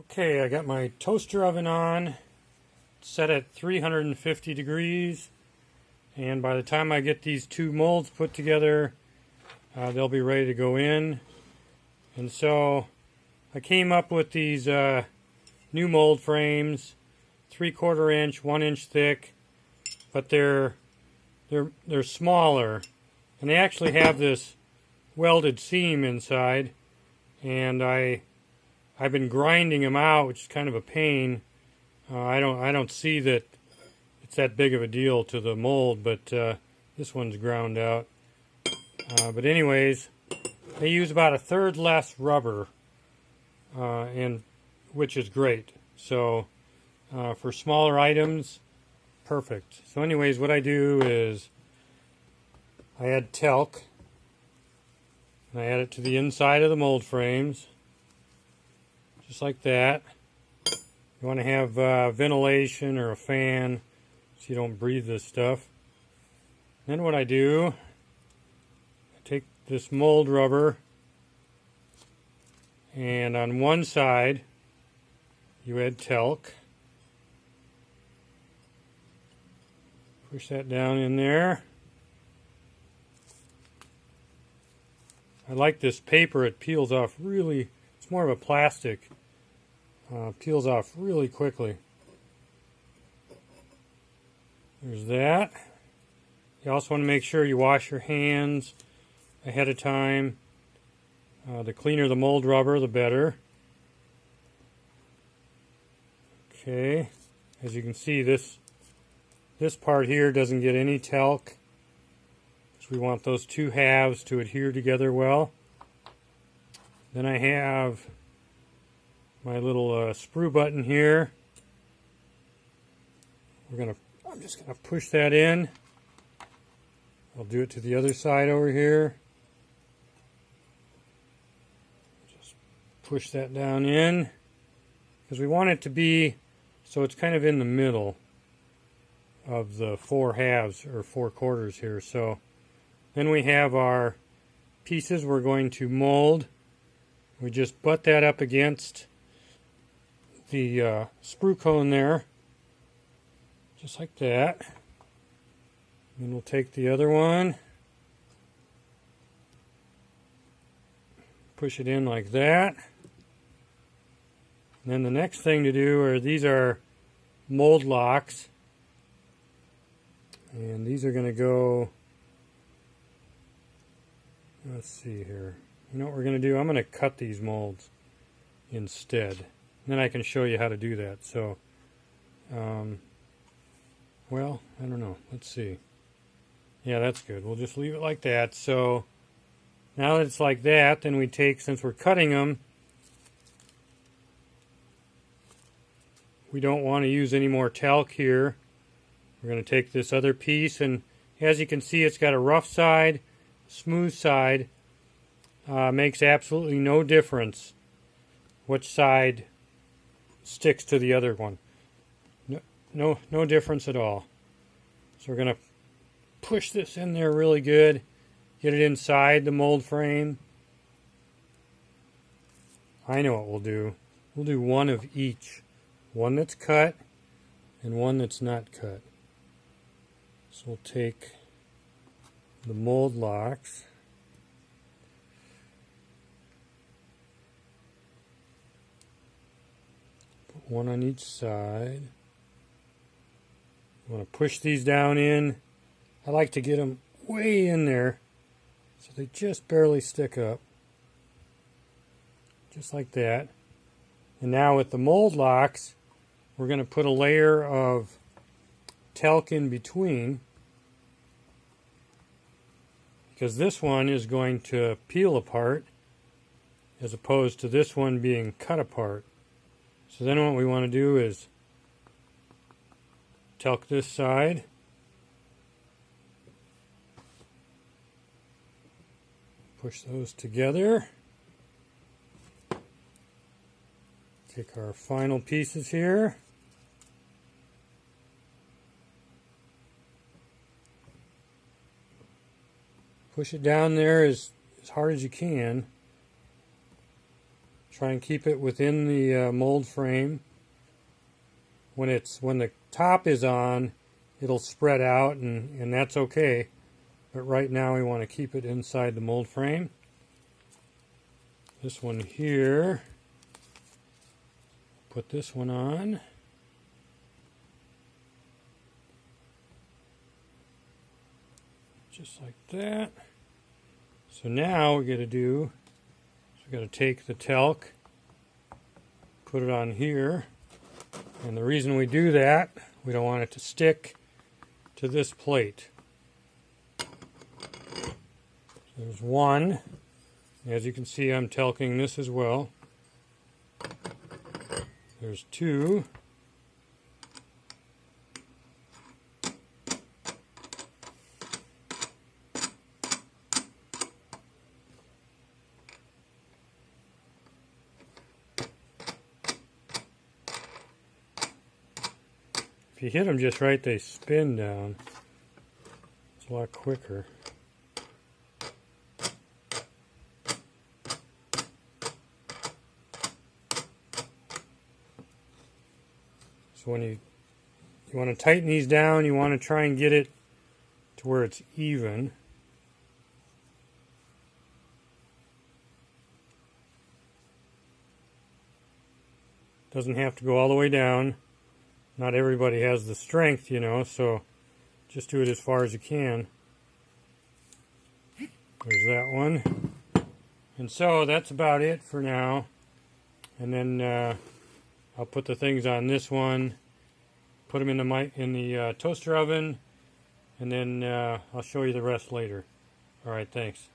Okay, I got my toaster oven on, set at 350 degrees, and by the time I get these two molds put together, they'll be ready to go in. And so I came up with these new mold frames, 3/4 inch, 1 inch thick, but they're smaller, and they actually have this welded seam inside, and I've been grinding them out, which is kind of a pain. I don't see that it's that big of a deal to the mold, but this one's ground out. But anyways, they use about 1/3 less rubber, and which is great. So for smaller items, perfect. So anyways, what I do is I add talc, and I add it to the inside of the mold frames. Just like that. You want to have ventilation or a fan so you don't breathe this stuff. Then what I do, I take this mold rubber, and on one side you add talc. Push that down in there. I like this paper, it peels off really, it's more of a plastic. Peels off really quickly. There's that. You also want to make sure you wash your hands ahead of time. The cleaner the mold rubber, the better. Okay, as you can see, this part here doesn't get any talc, because we want those two halves to adhere together well. Then I have my little sprue button here. I'm just gonna push that in. I'll do it to the other side over here. Just push that down in, because we want it to be so it's kind of in the middle of the 4 halves or 4/4 here. So then we have our pieces we're going to mold. We just butt that up against the sprue cone there, just like that. Then we'll take the other one, push it in like that. And then the next thing to do are, these are mold locks, and these are going to go, let's see here. You know what we're going to do? I'm going to cut these molds instead. Then I can show you how to do that. So, well, I don't know. Let's see. Yeah, that's good. We'll just leave it like that. So, now that it's like that, then we take, since we're cutting them, we don't want to use any more talc here. We're going to take this other piece, and as you can see, it's got a rough side, smooth side. Makes absolutely no difference which side sticks to the other one. No difference at all. So we're going to push this in there really good, get it inside the mold frame. I know what we'll do. We'll do one of each. One that's cut and one that's not cut. So we'll take the mold locks, one on each side. You want to push these down in. I like to get them way in there so they just barely stick up. Just like that. And now with the mold locks, we're going to put a layer of talc in between, because this one is going to peel apart as opposed to this one being cut apart. So then what we want to do is talc this side, push those together, take our final pieces here, push it down there as hard as you can. Try and keep it within the mold frame. When the top is on, it'll spread out, and that's okay. But right now we want to keep it inside the mold frame. This one here, put this one on. Just like that. So now we got to take the talc, put it on here. And the reason we do that, we don't want it to stick to this plate. There's one. As you can see, I'm talking this as well. There's two. If you hit them just right, they spin down. It's a lot quicker. So when you want to tighten these down, you want to try and get it to where it's even. Doesn't have to go all the way down. Not everybody has the strength, you know, so just do it as far as you can. There's that one. And so that's about it for now. And then I'll put the things on this one, put them in the toaster oven, and then I'll show you the rest later. All right, thanks.